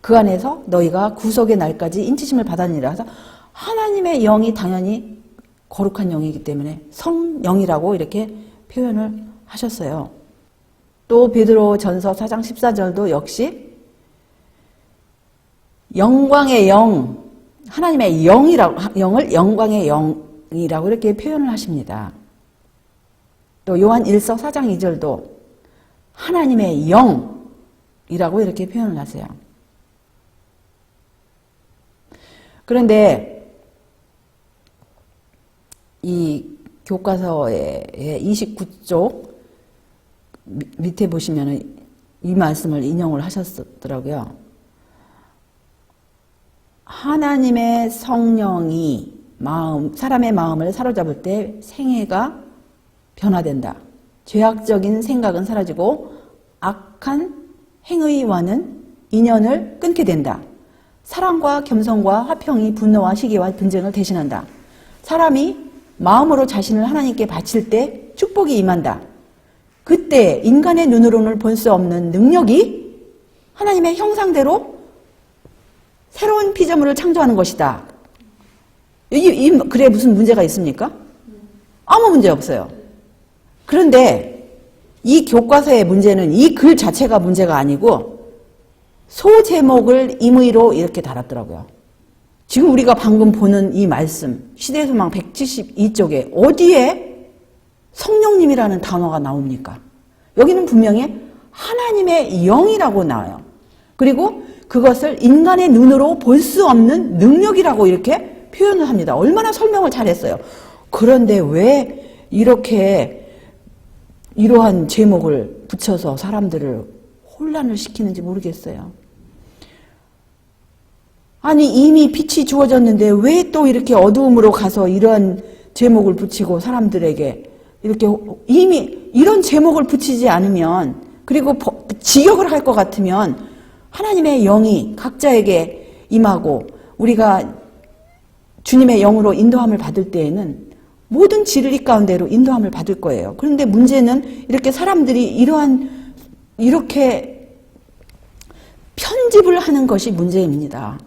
그 안에서 너희가 구속의 날까지 인치심을 받았느니라. 해서 하나님의 영이 당연히 거룩한 영이기 때문에 성령이라고 이렇게 표현을 하셨어요. 또 베드로 전서 4장 14절도 역시 영광의 영, 하나님의 영을 영광의 영이라고 이렇게 표현을 하십니다. 또 요한 1서 4장 2절도 하나님의 영이라고 이렇게 표현을 하세요. 그런데 이 교과서의 29쪽 밑에 보시면 이 말씀을 인용을 하셨더라고요. 하나님의 성령이 사람의 마음을 사로잡을 때 생애가 변화된다. 죄악적인 생각은 사라지고 악한 행위와는 인연을 끊게 된다. 사랑과 겸손과 화평이 분노와 시기와 분쟁을 대신한다. 사람이 마음으로 자신을 하나님께 바칠 때 축복이 임한다. 그때 인간의 눈으로는 볼 수 없는 능력이 하나님의 형상대로 새로운 피조물을 창조하는 것이다. 그래 무슨 문제가 있습니까? 아무 문제 없어요. 그런데 이 교과서의 문제는 이 글 자체가 문제가 아니고 소제목을 임의로 이렇게 달았더라고요. 지금 우리가 방금 보는 이 말씀 시대소망 172쪽에 어디에 성령님이라는 단어가 나옵니까? 여기는 분명히 하나님의 영이라고 나와요. 그리고 그것을 인간의 눈으로 볼 수 없는 능력이라고 이렇게 표현을 합니다. 얼마나 설명을 잘했어요. 그런데 왜 이렇게 이러한 제목을 붙여서 사람들을 혼란을 시키는지 모르겠어요. 아니 이미 빛이 주어졌는데 왜 또 이렇게 어두움으로 가서 이런 제목을 붙이고 사람들에게 이렇게 이미 이런 제목을 붙이지 않으면, 그리고 직역을 할 것 같으면 하나님의 영이 각자에게 임하고 우리가 주님의 영으로 인도함을 받을 때에는 모든 진리 가운데로 인도함을 받을 거예요. 그런데 문제는 이렇게 사람들이 이렇게 편집을 하는 것이 문제입니다.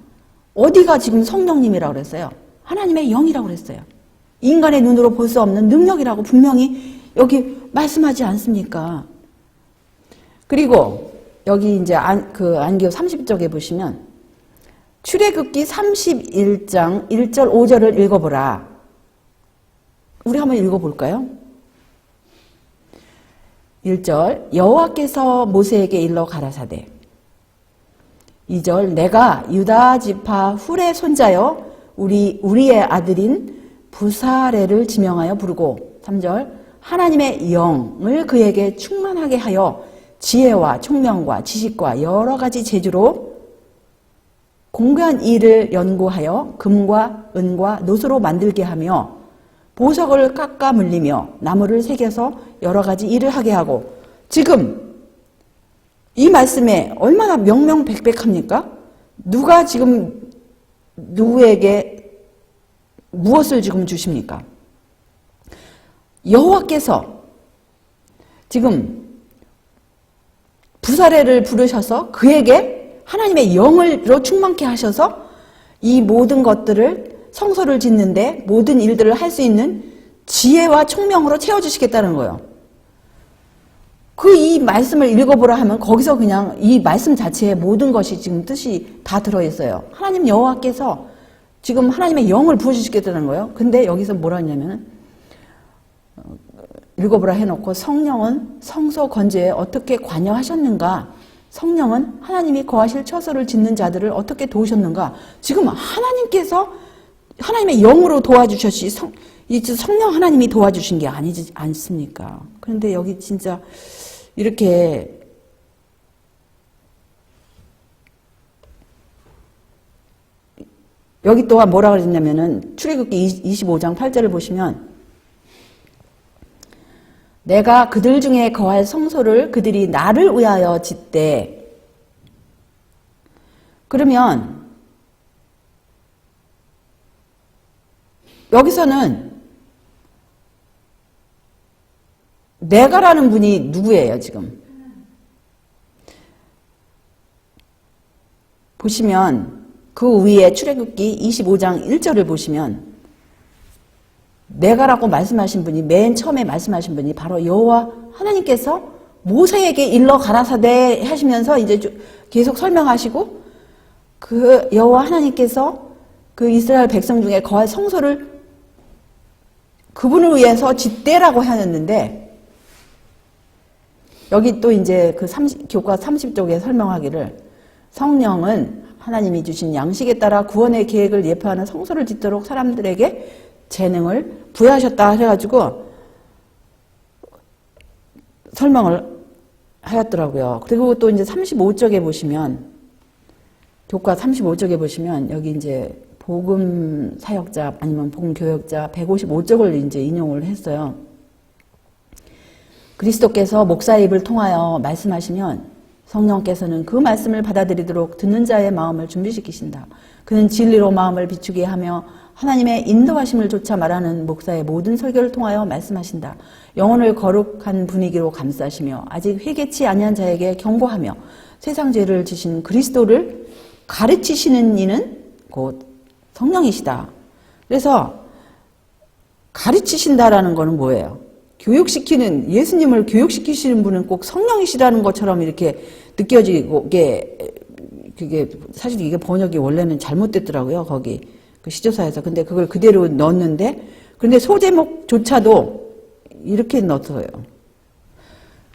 어디가 지금 성령님이라고 그랬어요? 하나님의 영이라고 그랬어요. 인간의 눈으로 볼 수 없는 능력이라고 분명히 여기 말씀하지 않습니까? 그리고 여기 이제 안개호 30쪽에 보시면 출애굽기 31장 1절 5절을 읽어보라. 우리 한번 읽어볼까요? 1절 여호와께서 모세에게 일러 가라사대 2절 내가 유다 지파 훌의 손자여 우리의 아들인 부사레를 지명하여 부르고 3절 하나님의 영을 그에게 충만하게 하여 지혜와 총명과 지식과 여러 가지 재주로 공고한 일을 연구하여 금과 은과 노소로 만들게 하며 보석을 깎아 물리며 나무를 새겨서 여러 가지 일을 하게 하고. 지금 이 말씀에 얼마나 명명백백합니까? 누가 지금 누구에게 무엇을 지금 주십니까? 여호와께서 지금 부사레를 부르셔서 그에게 하나님의 영으로 충만케 하셔서 이 모든 것들을 성소를 짓는데 모든 일들을 할 수 있는 지혜와 총명으로 채워주시겠다는 거예요. 이 말씀을 읽어보라 하면 거기서 그냥 이 말씀 자체에 모든 것이 지금 뜻이 다 들어있어요. 하나님 여호와께서 지금 하나님의 영을 부어주시겠다는 거예요. 근데 여기서 뭐라 했냐면은 읽어보라 해놓고 성령은 성소 건재에 어떻게 관여하셨는가, 성령은 하나님이 거하실 처소를 짓는 자들을 어떻게 도우셨는가. 지금 하나님께서 하나님의 영으로 도와주셨지 성령 하나님이 도와주신 게 아니지 않습니까? 그런데 여기 진짜 이렇게 여기 또한 뭐라 그랬냐면은 출애굽기 25장 8절을 보시면 내가 그들 중에 거할 성소를 그들이 나를 위하여 짓되, 그러면 여기서는 내가라는 분이 누구예요 지금? 보시면 그 위에 출애굽기 25장 1절을 보시면 내가라고 말씀하신 분이, 맨 처음에 말씀하신 분이 바로 여호와 하나님께서 모세에게 일러 가라사대 하시면서 이제 계속 설명하시고, 그 여호와 하나님께서 그 이스라엘 백성 중에 거할 성소를 그분을 위해서 짓대라고 하였는데, 여기 또 이제 그 교과 30쪽에 설명하기를 성령은 하나님이 주신 양식에 따라 구원의 계획을 예표하는 성소를 짓도록 사람들에게 재능을 부여하셨다 해가지고 설명을 하였더라고요. 그리고 또 이제 35쪽에 보시면, 교과 35쪽에 보시면 여기 이제 복음 사역자 아니면 복음 교역자 155쪽을 이제 인용을 했어요. 그리스도께서 목사의 입을 통하여 말씀하시면 성령께서는 그 말씀을 받아들이도록 듣는 자의 마음을 준비시키신다. 그는 진리로 마음을 비추게 하며 하나님의 인도하심을 조차 말하는 목사의 모든 설교를 통하여 말씀하신다. 영혼을 거룩한 분위기로 감싸시며 아직 회개치 아니한 자에게 경고하며 세상 죄를 지신 그리스도를 가르치시는 이는 곧 성령이시다. 그래서 가르치신다라는 거는 뭐예요? 교육시키는, 예수님을 교육시키시는 분은 꼭 성령이시라는 것처럼 이렇게 느껴지고, 그게 사실 이게 번역이 원래는 잘못됐더라고요. 거기 그 시조사에서. 근데 그걸 그대로 넣었는데, 그런데 소제목조차도 이렇게 넣었어요.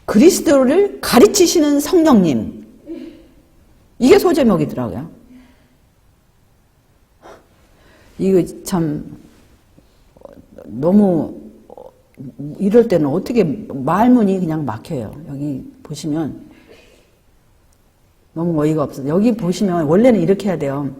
그리스도를 가르치시는 성령님. 이게 소제목이더라고요. 이거 참 너무, 이럴 때는 어떻게 말문이 그냥 막혀요. 여기 보시면 너무 어이가 없어요. 여기 보시면 원래는 이렇게 해야 돼요.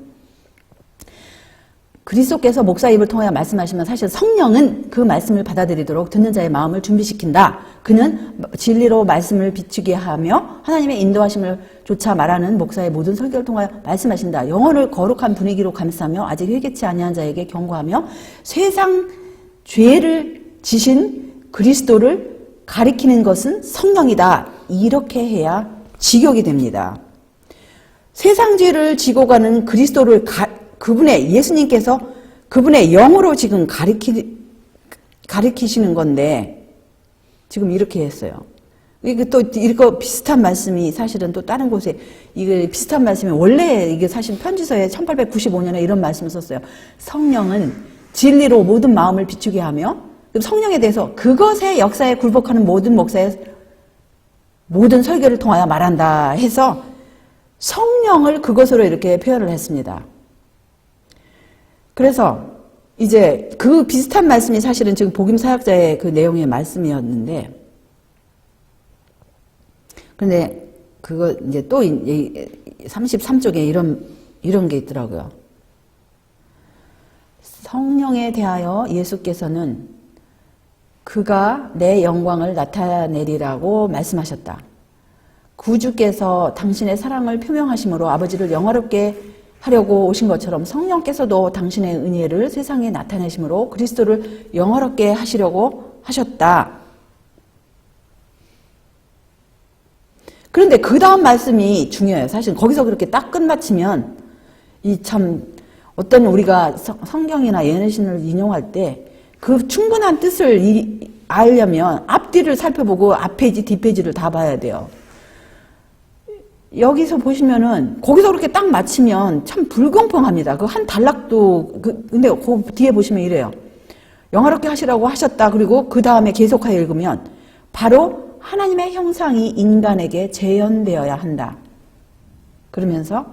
그리스도께서 목사 입을 통하여 말씀하시면 사실 성령은 그 말씀을 받아들이도록 듣는 자의 마음을 준비시킨다. 그는 진리로 말씀을 비추게 하며 하나님의 인도하심을 조차 말하는 목사의 모든 설교를 통하여 말씀하신다. 영혼을 거룩한 분위기로 감싸며 아직 회개치 아니한 자에게 경고하며 세상 죄를 지신 그리스도를 가리키는 것은 성령이다. 이렇게 해야 직역이 됩니다. 세상 죄를 지고 가는 그리스도를 그분의, 예수님께서 그분의 영으로 지금 가리키시는 건데, 지금 이렇게 했어요. 이게 또, 이거 비슷한 말씀이 사실은 또 다른 곳에, 이게 비슷한 말씀이 원래 이게 사실 편지서에 1895년에 이런 말씀을 썼어요. 성령은 진리로 모든 마음을 비추게 하며, 성령에 대해서 그것의 역사에 굴복하는 모든 목사의 모든 설교를 통하여 말한다 해서 성령을 그것으로 이렇게 표현을 했습니다. 그래서 이제 그 비슷한 말씀이 사실은 지금 복음 사역자의 그 내용의 말씀이었는데, 근데 그거 이제 또 33쪽에 이런 게 있더라고요. 성령에 대하여 예수께서는 그가 내 영광을 나타내리라고 말씀하셨다. 구주께서 당신의 사랑을 표명하심으로 아버지를 영화롭게 하려고 오신 것처럼 성령께서도 당신의 은혜를 세상에 나타내심으로 그리스도를 영화롭게 하시려고 하셨다. 그런데 그 다음 말씀이 중요해요. 사실 거기서 그렇게 딱 끝마치면 이 참 어떤 우리가 성경이나 예언신을 인용할 때 그 충분한 뜻을 알려면 앞뒤를 살펴보고 앞페이지 뒷페이지를 다 봐야 돼요. 여기서 보시면은 거기서 그렇게 딱 맞히면 참 불공평합니다. 그 한 단락도 근데 그 뒤에 보시면 이래요. 영화롭게 하시라고 하셨다. 그리고 그 다음에 계속하여 읽으면 바로 하나님의 형상이 인간에게 재현되어야 한다. 그러면서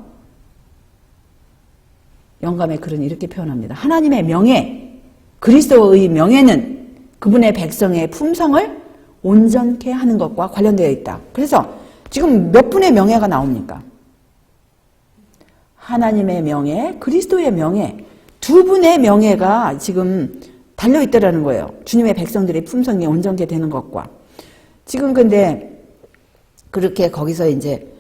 영감의 글은 이렇게 표현합니다. 하나님의 명예, 그리스도의 명예는 그분의 백성의 품성을 온전케 하는 것과 관련되어 있다. 그래서 지금 몇 분의 명예가 나옵니까? 하나님의 명예, 그리스도의 명예, 두 분의 명예가 지금 달려있다라는 거예요. 주님의 백성들의 품성이 온전케 되는 것과. 지금 근데 그렇게 거기서 이제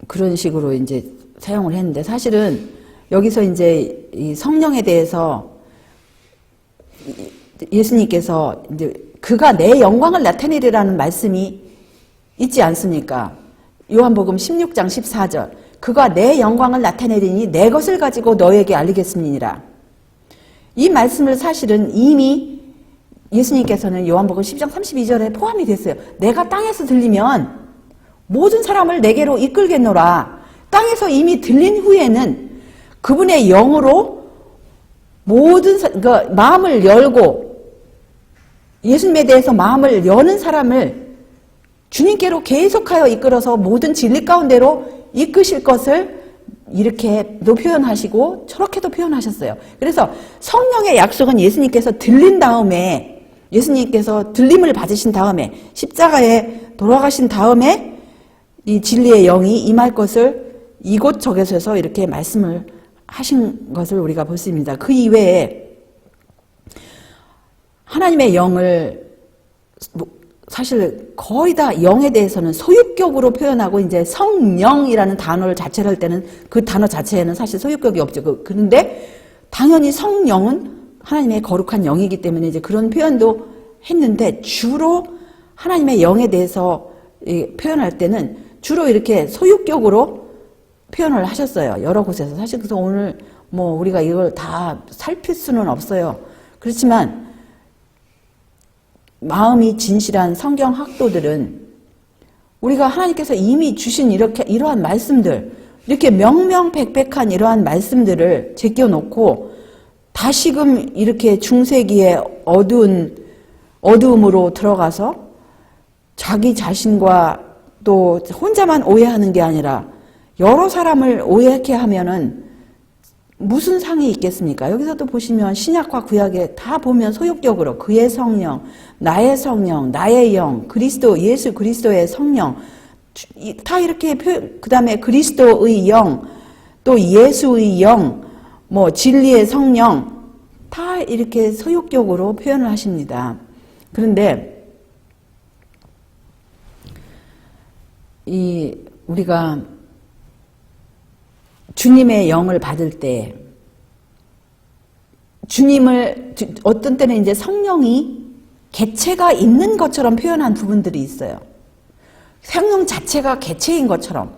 그런 식으로 이제 사용을 했는데 사실은 여기서 이제 이 성령에 대해서 예수님께서 이제 그가 내 영광을 나타내리라는 말씀이 있지 않습니까? 요한복음 16장 14절. 그가 내 영광을 나타내리니 내 것을 가지고 너에게 알리겠습니다. 이 말씀을 사실은 이미 예수님께서는 요한복음 10장 32절에 포함이 됐어요. 내가 땅에서 들리면 모든 사람을 내게로 이끌겠노라. 땅에서 이미 들린 후에는 그분의 영으로 모든 마음을 열고 예수님에 대해서 마음을 여는 사람을 주님께로 계속하여 이끌어서 모든 진리 가운데로 이끄실 것을 이렇게도 표현하시고 저렇게도 표현하셨어요. 그래서 성령의 약속은 예수님께서 들린 다음에 예수님께서 들림을 받으신 다음에 십자가에 돌아가신 다음에 이 진리의 영이 임할 것을 이곳저곳에서 이렇게 말씀을 하신 것을 우리가 볼 수 있습니다. 그 이외에 하나님의 영을 사실 거의 다 영에 대해서는 소유격으로 표현하고 이제 성령이라는 단어를 자체를 할 때는 그 단어 자체에는 사실 소유격이 없죠. 그런데 당연히 성령은 하나님의 거룩한 영이기 때문에 이제 그런 표현도 했는데 주로 하나님의 영에 대해서 표현할 때는 주로 이렇게 소유격으로 표현을 하셨어요. 여러 곳에서. 사실 그래서 오늘 뭐 우리가 이걸 다 살필 수는 없어요. 그렇지만 마음이 진실한 성경 학도들은 우리가 하나님께서 이미 주신 이러한 말씀들, 이렇게 명명백백한 이러한 말씀들을 제껴놓고 다시금 이렇게 중세기의 어두움으로 들어가서 자기 자신과 또 혼자만 오해하는 게 아니라 여러 사람을 오해하게 하면은 무슨 상이 있겠습니까? 여기서도 보시면 신약과 구약에 다 보면 소유격으로 그의 성령, 나의 성령, 나의 영, 그리스도, 예수 그리스도의 성령 다 이렇게 그 다음에 그리스도의 영, 또 예수의 영, 뭐 진리의 성령 다 이렇게 소유격으로 표현을 하십니다. 그런데 우리가 주님의 영을 받을 때 주님을 어떤 때는 이제 성령이 객체가 있는 것처럼 표현한 부분들이 있어요. 성령 자체가 객체인 것처럼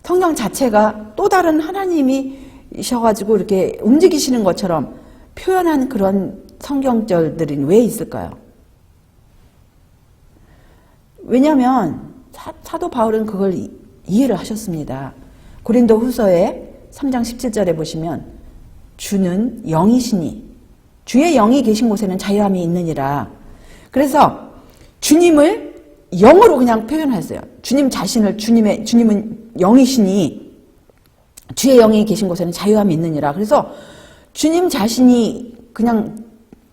성령 자체가 또 다른 하나님이셔가지고 이렇게 움직이시는 것처럼 표현한 그런 성경절들이 왜 있을까요? 왜냐하면 사도 바울은 그걸 이해를 하셨습니다. 고린도 후서에 3장 17절에 보시면 주는 영이시니 주의 영이 계신 곳에는 자유함이 있느니라. 그래서 주님을 영으로 그냥 표현했어요. 주님 자신을 주님은 영이시니 주의 영이 계신 곳에는 자유함이 있느니라. 그래서 주님 자신이 그냥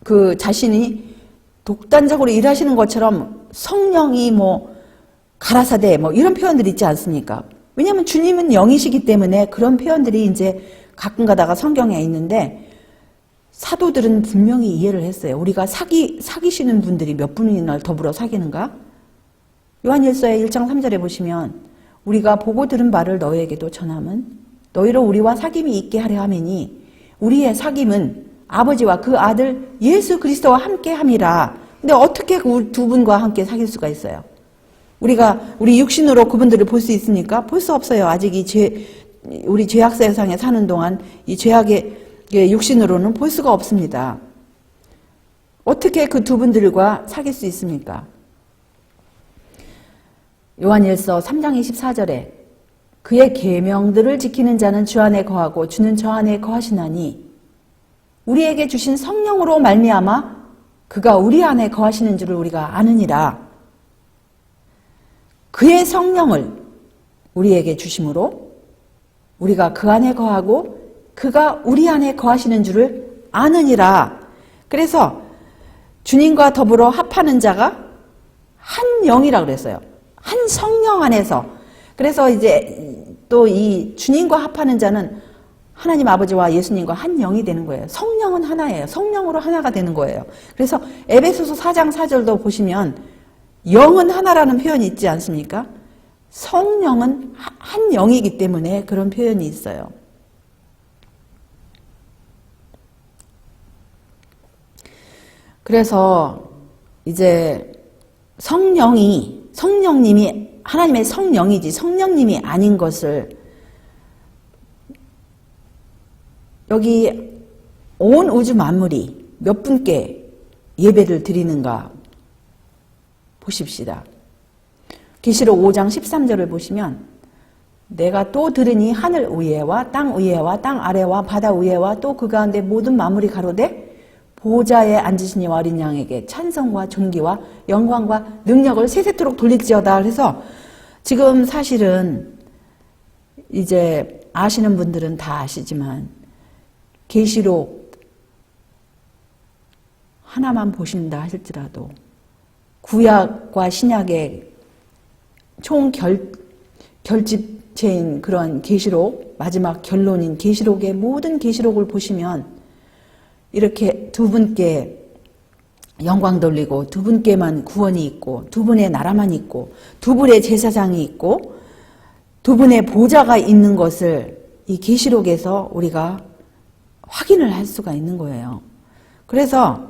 그 자신이 독단적으로 일하시는 것처럼 성령이 뭐 가라사대 뭐 이런 표현들이 있지 않습니까? 왜냐하면 주님은 영이시기 때문에 그런 표현들이 이제 가끔 가다가 성경에 있는데 사도들은 분명히 이해를 했어요. 우리가 사귀시는 분들이 몇 분이나 더불어 사귀는가? 요한일서의 1장 3절에 보시면 우리가 보고 들은 바를 너희에게도 전함은 너희로 우리와 사귐이 있게 하려 함이니 우리의 사귐은 아버지와 그 아들 예수 그리스도와 함께 함이라. 근데 어떻게 그 두 분과 함께 사귈 수가 있어요? 우리 육신으로 그분들을 볼 수 있습니까? 볼 수 없어요. 아직 우리 죄악 세상에 사는 동안 이 죄악의 육신으로는 볼 수가 없습니다. 어떻게 그 두 분들과 사귈 수 있습니까? 요한일서 3장 24절에 그의 계명들을 지키는 자는 주 안에 거하고 주는 저 안에 거하시나니 우리에게 주신 성령으로 말미암아 그가 우리 안에 거하시는 줄을 우리가 아느니라. 그의 성령을 우리에게 주심으로 우리가 그 안에 거하고 그가 우리 안에 거하시는 줄을 아느니라. 그래서 주님과 더불어 합하는 자가 한 영이라 그랬어요. 한 성령 안에서. 그래서 이제 또 이 주님과 합하는 자는 하나님 아버지와 예수님과 한 영이 되는 거예요. 성령은 하나예요. 성령으로 하나가 되는 거예요. 그래서 에베소서 4장 4절도 보시면 영은 하나라는 표현이 있지 않습니까? 성령은 한 영이기 때문에 그런 표현이 있어요. 그래서 이제 성령님이 하나님의 성령이지 성령님이 아닌 것을 여기 온 우주 만물이 몇 분께 예배를 드리는가 보십시다. 계시록 5장 13절을 보시면 내가 또 들으니 하늘 위에와 땅 위에와 땅 아래와 바다 위에와 또 그 가운데 모든 만물이 가로되 보좌에 앉으신 이와 어린 양에게 찬송과 존귀와 영광과 능력을 세세토록 돌릴지어다. 그래서 지금 사실은 이제 아시는 분들은 다 아시지만 계시록 하나만 보신다 하실지라도 구약과 신약의 총 결집체인 그런 계시록, 마지막 결론인 계시록의 모든 계시록을 보시면 이렇게 두 분께 영광 돌리고 두 분께만 구원이 있고 두 분의 나라만 있고 두 분의 제사장이 있고 두 분의 보좌가 있는 것을 이 계시록에서 우리가 확인을 할 수가 있는 거예요. 그래서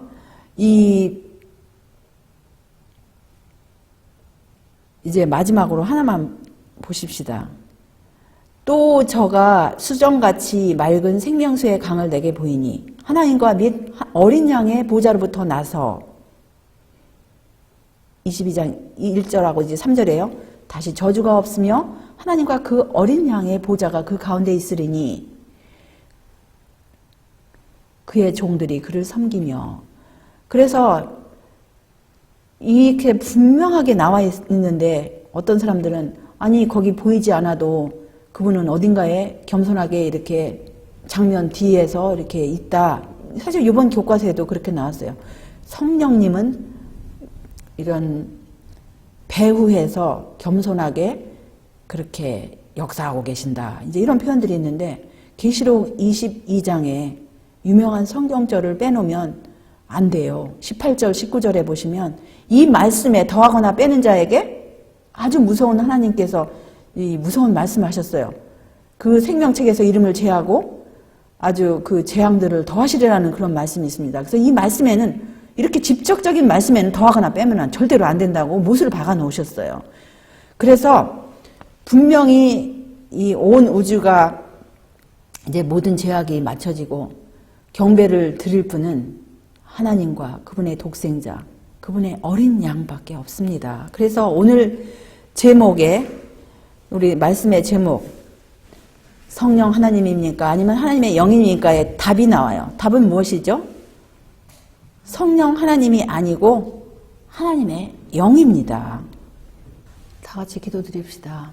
이제 마지막으로 하나만 보십시다. 또 저가 수정같이 맑은 생명수의 강을 내게 보이니 하나님과 및 어린 양의 보좌로부터 나서 22장 1절하고 이제 3절에요. 다시 저주가 없으며 하나님과 그 어린 양의 보좌가 그 가운데 있으리니 그의 종들이 그를 섬기며. 그래서 이렇게 분명하게 나와 있는데 어떤 사람들은 아니 거기 보이지 않아도 그분은 어딘가에 겸손하게 이렇게 장면 뒤에서 이렇게 있다. 사실 이번 교과서에도 그렇게 나왔어요. 성령님은 이런 배후에서 겸손하게 그렇게 역사하고 계신다. 이제 이런 표현들이 있는데 계시록 22장에 유명한 성경절을 빼놓으면 안 돼요. 18절, 19절에 보시면 이 말씀에 더하거나 빼는 자에게 아주 무서운 하나님께서 이 무서운 말씀을 하셨어요. 그 생명책에서 이름을 제하고 아주 그 재앙들을 더하시리라는 그런 말씀이 있습니다. 그래서 이 말씀에는 이렇게 직접적인 말씀에는 더하거나 빼면 절대로 안 된다고 못을 박아 놓으셨어요. 그래서 분명히 이 온 우주가 이제 모든 제약이 맞춰지고 경배를 드릴 분은 하나님과 그분의 독생자, 그분의 어린 양밖에 없습니다. 그래서 오늘 제목에 우리 말씀의 제목 성령 하나님입니까? 아니면 하나님의 영입니까?의 답이 나와요. 답은 무엇이죠? 성령 하나님이 아니고 하나님의 영입니다. 다 같이 기도드립시다.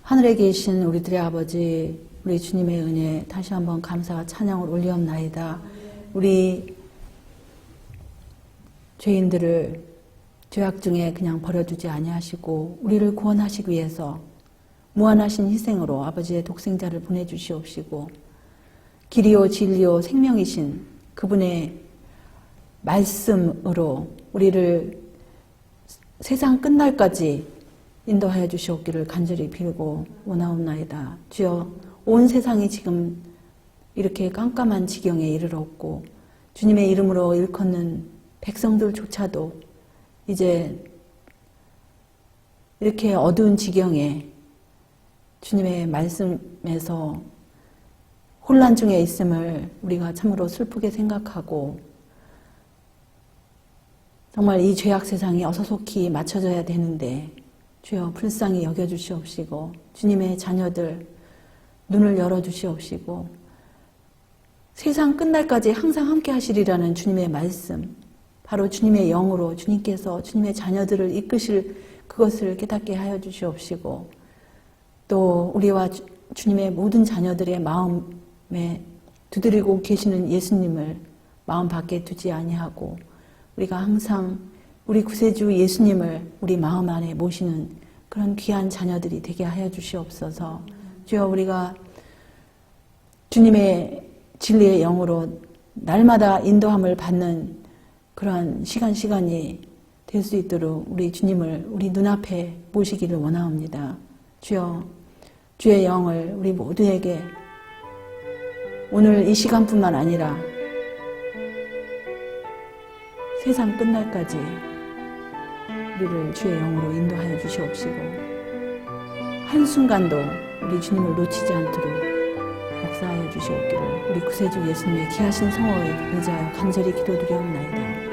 하늘에 계신 우리들의 아버지, 우리 주님의 은혜 다시 한번 감사와 찬양을 올리옵나이다. 우리 죄인들을 죄악 중에 그냥 버려두지 아니하시고 우리를 구원하시기 위해서 무한하신 희생으로 아버지의 독생자를 보내주시옵시고 길이요 진리요 생명이신 그분의 말씀으로 우리를 세상 끝날까지 인도하여 주시옵기를 간절히 빌고 원하옵나이다. 주여, 온 세상이 지금 이렇게 깜깜한 지경에 이르렀고 주님의 이름으로 일컫는 백성들조차도 이제 이렇게 어두운 지경에 주님의 말씀에서 혼란 중에 있음을 우리가 참으로 슬프게 생각하고 정말 이 죄악 세상이 어서속히 맞춰져야 되는데 주여 불쌍히 여겨주시옵시고 주님의 자녀들 눈을 열어주시옵시고 세상 끝날까지 항상 함께 하시리라는 주님의 말씀, 바로 주님의 영으로 주님께서 주님의 자녀들을 이끄실 그것을 깨닫게 하여 주시옵시고 또 우리와 주님의 모든 자녀들의 마음에 두드리고 계시는 예수님을 마음 밖에 두지 아니하고 우리가 항상 우리 구세주 예수님을 우리 마음 안에 모시는 그런 귀한 자녀들이 되게 하여 주시옵소서. 주여 우리가 주님의 진리의 영으로 날마다 인도함을 받는 그러한 시간이 될 수 있도록 우리 주님을 우리 눈앞에 모시기를 원하옵니다. 주여 주의 영을 우리 모두에게 오늘 이 시간뿐만 아니라 세상 끝날까지 우리를 주의 영으로 인도하여 주시옵시고 한순간도 우리 주님을 놓치지 않도록 역사하여 주시옵기를 우리 구세주 예수님의 귀하신 성호에 의지하여 간절히 기도드리옵나이다.